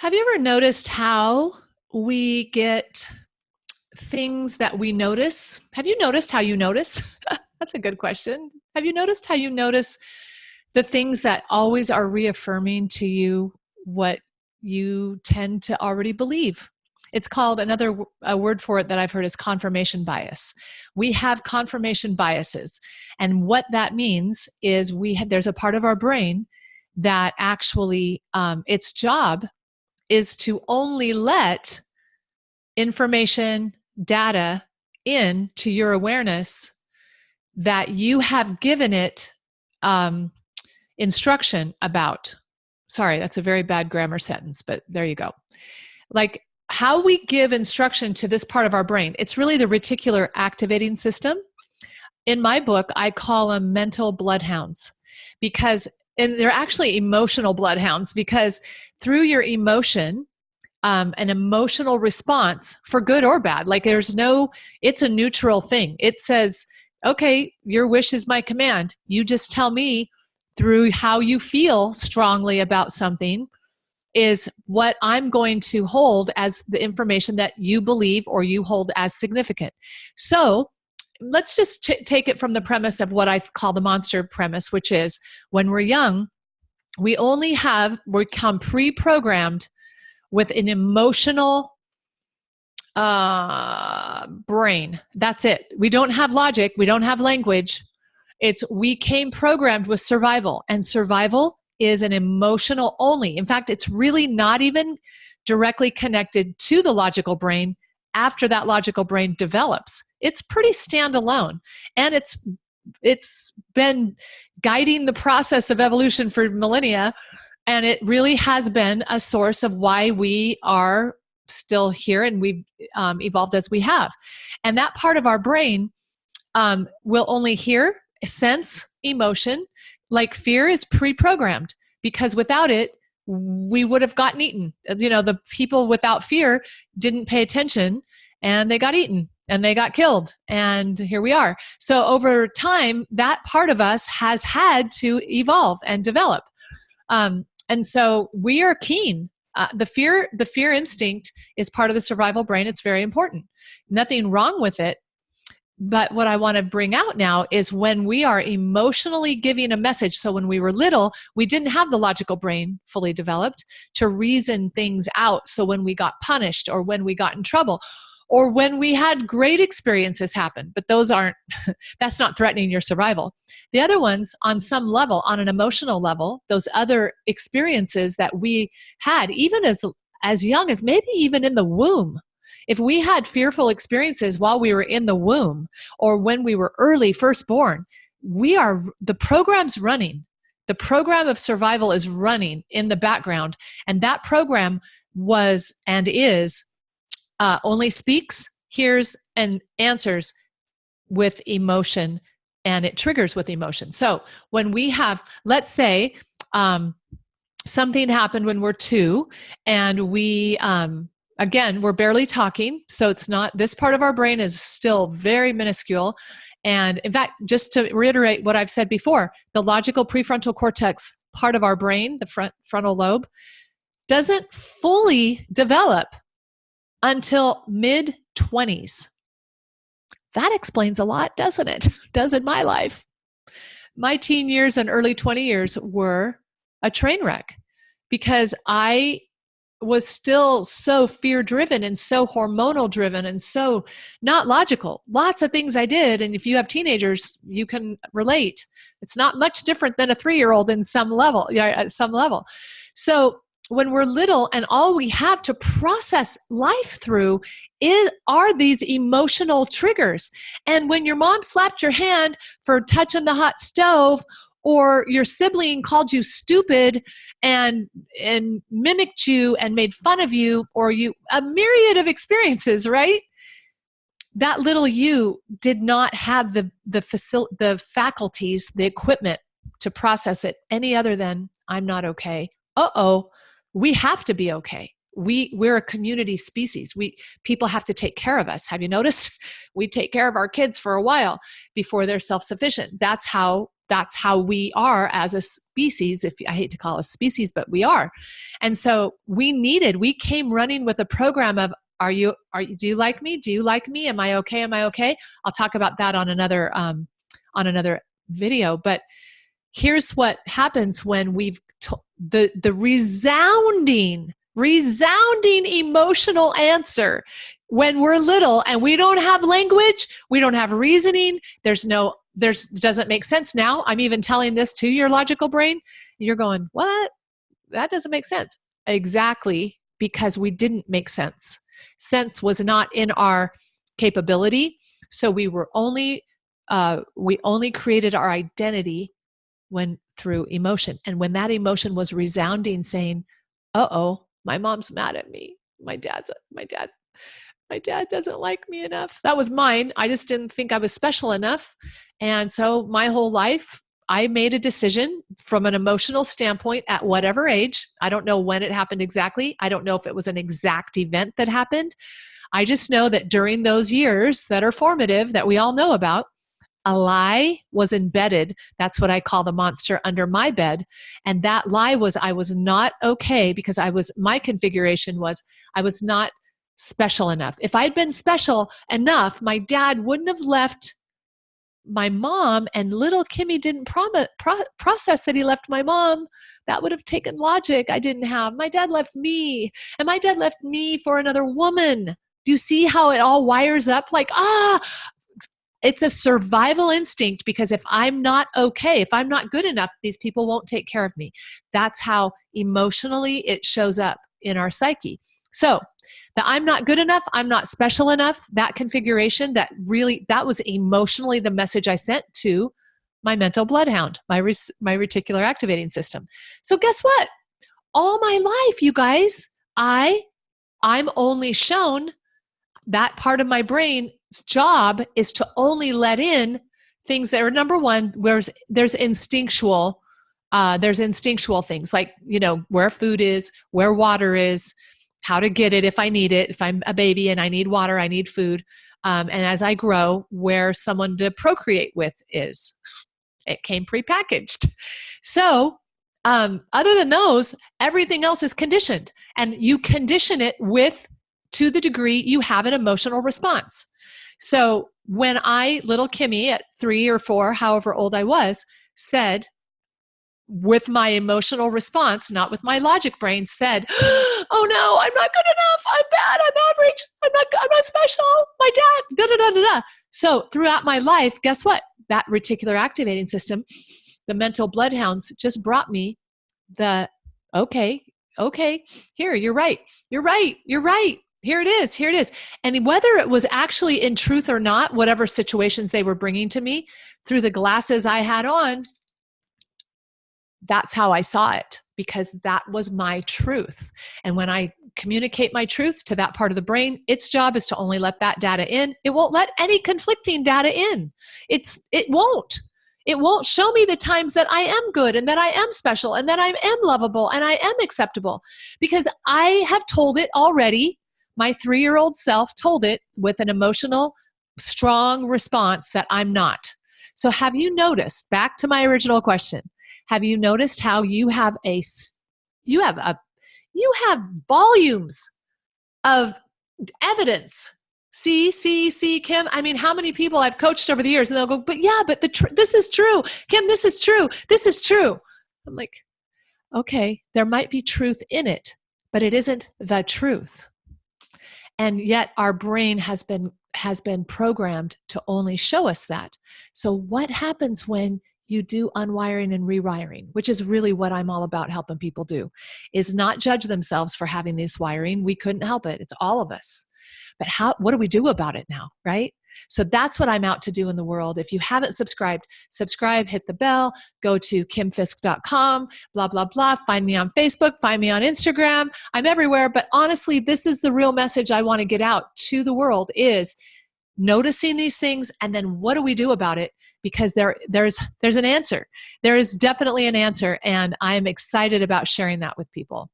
Have you ever noticed how we get things that we notice? Have you noticed how you notice? That's a good question. Have you noticed how you notice the things that always are reaffirming to you what you tend to already believe? It's called a word for it that I've heard is confirmation bias. We have confirmation biases. And what that means is there's a part of our brain that actually its job is to only let information, data in to your awareness that you have given it instruction about. Sorry, that's a very bad grammar sentence, but there you go. Like how we give instruction to this part of our brain, it's really the reticular activating system. In my book, I call them mental bloodhounds and they're actually emotional bloodhounds because through your emotion, an emotional response for good or bad, like it's a neutral thing. It says, okay, your wish is my command. You just tell me through how you feel strongly about something is what I'm going to hold as the information that you believe or you hold as significant. So let's just take it from the premise of what I call the monster premise, which is when we're young, we come pre-programmed with an emotional brain. That's it. We don't have logic. We don't have language. We came programmed with survival, and survival is an emotional only. In fact, it's really not even directly connected to the logical brain after that logical brain develops. It's pretty standalone, and it's been guiding the process of evolution for millennia. And it really has been a source of why we are still here and we've evolved as we have. And that part of our brain will only hear, sense, emotion. Like fear is pre-programmed because without it, we would have gotten eaten. The people without fear didn't pay attention and they got eaten and they got killed. And here we are. So over time, that part of us has had to evolve and develop. And so we are keen. The fear instinct is part of the survival brain. It's very important. Nothing wrong with it. But what I want to bring out now is when we are emotionally giving a message. So when we were little, we didn't have the logical brain fully developed to reason things out. So when we got punished or when we got in trouble or when we had great experiences happen, but that's not threatening your survival. The other ones on some level, on an emotional level, those other experiences that we had, even as young as maybe even in the womb, if we had fearful experiences while we were in the womb or when we were early firstborn, the program's running. The program of survival is running in the background. And that program was and is only speaks, hears, and answers with emotion, and it triggers with emotion. So when we have, let's say, something happened when we're 2, and again, we're barely talking, so this part of our brain is still very minuscule. And in fact, just to reiterate what I've said before, the logical prefrontal cortex part of our brain, the frontal lobe, doesn't fully develop until mid-20s. That explains a lot, doesn't it? Does in my life. My teen years and early 20 years were a train wreck because I was still so fear-driven and so hormonal-driven and so not logical. Lots of things I did, and if you have teenagers, you can relate. It's not much different than a 3-year-old at some level. So when we're little and all we have to process life through are these emotional triggers. And when your mom slapped your hand for touching the hot stove, or your sibling called you stupid and mimicked you and made fun of you, or a myriad of experiences, right? That little you did not have the faculties, the equipment to process it any other than I'm not okay. We have to be okay. We're a community species. People have to take care of us. Have you noticed? We take care of our kids for a while before they're self-sufficient. That's how that's how we are as a species. If I hate to call us species, but we are. And so we came running with a program of, do you like me? Do you like me? Am I okay? Am I okay? I'll talk about that on another video. But here's what happens when the resounding emotional answer when we're little and we don't have language, we don't have reasoning, doesn't make sense now. I'm even telling this to your logical brain. You're going, what? That doesn't make sense. Exactly, because we didn't make sense. Sense was not in our capability. So we only created our identity through emotion. And when that emotion was resounding, saying, uh-oh, my mom's mad at me. My dad doesn't like me enough. That was mine. I just didn't think I was special enough. And so my whole life, I made a decision from an emotional standpoint at whatever age. I don't know when it happened exactly. I don't know if it was an exact event that happened. I just know that during those years that are formative, that we all know about, a lie was embedded. That's what I call the monster under my bed. And that lie was, I was not okay because my configuration was, I was not special enough. If I'd been special enough, my dad wouldn't have left my mom, and little Kimmy didn't process that he left my mom. That would have taken logic I didn't have. My dad left me, and my dad left me for another woman. Do you see how it all wires up? Like, it's a survival instinct, because if I'm not okay, if I'm not good enough, these people won't take care of me. That's how emotionally it shows up in our psyche. So the I'm not good enough, I'm not special enough, that configuration, that was emotionally the message I sent to my mental bloodhound, my reticular activating system. So guess what? All my life, you guys, I'm only shown that part of my brain's job is to only let in things that are, number one, there's instinctual things like, where food is, where water is, how to get it if I need it. If I'm a baby and I need water, I need food. And as I grow, where someone to procreate with is. It came prepackaged. So other than those, everything else is conditioned. And you condition it to the degree you have an emotional response. So when little Kimmy at 3 or 4, however old I was, said, with my emotional response, not with my logic brain, said, oh no, I'm not good enough. I'm bad. I'm average. I'm not special. My dad, da, da, da, da, da. So throughout my life, guess what? That reticular activating system, the mental bloodhounds, just brought me okay, here, you're right. Here it is. And whether it was actually in truth or not, whatever situations they were bringing to me, through the glasses I had on, that's how I saw it, because that was my truth. And when I communicate my truth to that part of the brain, its job is to only let that data in. It won't let any conflicting data in. It won't. It won't show me the times that I am good and that I am special and that I am lovable and I am acceptable, because I have told it already. My 3-year-old self told it with an emotional, strong response that I'm not. So have you noticed, back to my original question, have you noticed how you have volumes of evidence? See, Kim, I mean, how many people I've coached over the years, and they'll go, but this is true. Kim, this is true. I'm like, okay, there might be truth in it, but it isn't the truth. And yet our brain has been programmed to only show us that. So what happens when you do unwiring and rewiring, which is really what I'm all about helping people do, is not judge themselves for having this wiring. We couldn't help it. It's all of us. But what do we do about it now, right? So that's what I'm out to do in the world. If you haven't subscribed, subscribe, hit the bell, go to kimfisk.com, blah, blah, blah. Find me on Facebook, find me on Instagram. I'm everywhere. But honestly, this is the real message I want to get out to the world, is noticing these things, and then what do we do about it? Because there's an answer. There is definitely an answer, and I am excited about sharing that with people.